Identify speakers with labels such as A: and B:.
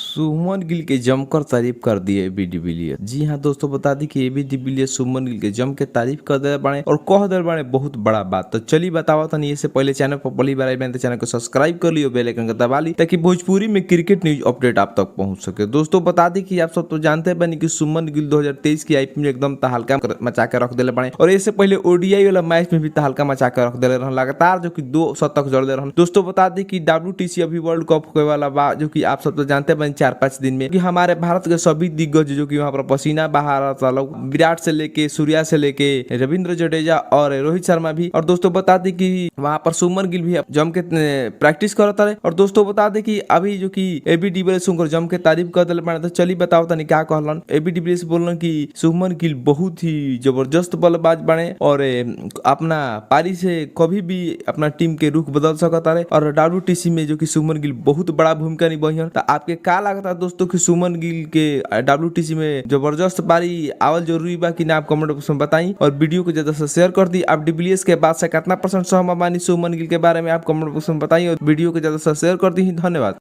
A: सुमन गिल के जमकर तारीफ कर दिए एबी डिविलियर्स। जी हाँ दोस्तों, बता दी कि एबी डिविलियर्स सुमन गिल के जम के तारीफ कर दे बाड़े और कह दे बाड़े बहुत बड़ा बात। तो चलिए बतावा तनी, इससे पहले चैनल पर पहली बार आए तो चैनल को सब्सक्राइब कर लियो, बेल आइकन को दबा ली ताकि भोजपुरी में क्रिकेट न्यूज अपडेट आप तक पहुंच सके। दोस्तों बता दी कि आप सब तो जानते बनी कि सुमन गिल 2023 की आईपीएल में एकदम तहलका मचा के रख दिले बाड़े और इससे पहले ओडीआई वाला मैच में भी तहलका मचा के रख दिले रहन लगातार, जो कि 2 शतक जड़ दे रहन। दोस्तों बता दी कि WTC अभी वर्ल्ड कप होने वाला बा, जो कि आप सब तो जानते बनी 4-5 दिन में कि हमारे भारत के सभी दिग्गज जो कि वहाँ पर पसीना बहा रहा था, विराट से लेके सूर्या से लेके रविंद्र जडेजा और रोहित शर्मा भी। और दोस्तों बता दें कि वहाँ पर सुमन गिल भी जम के प्रैक्टिस करता रहे। और दोस्तों बता दें कि अभी जो कि एबी डिविलियर्स उनको जम के तारीफ कर दिले बाड़े। तो चलिए बताओ तनी क्या कहलन। एबी डिविलियर्स बोलन कि सुमन गिल बहुत ही जबरदस्त बल्लेबाज बने और अपना पारी से कभी भी अपना टीम के रुख बदल सकता रहे और WTC में जो कि सुमन गिल बहुत बड़ा भूमिका निभाई। तो आपके क्या लगता है दोस्तों कि सुमन गिल के WTC में जबरदस्त पारी आवल जरूरी बा कि ना? आप कमेंट बॉक्स में बताई और वीडियो को ज्यादा से शेयर कर दी। आप डिविलियर्स के बाद से कितना % सहमत मानी सुमन गिल के बारे में आप कमेंट बॉक्स में बताइए और वीडियो को ज्यादा से शेयर कर दी। धन्यवाद।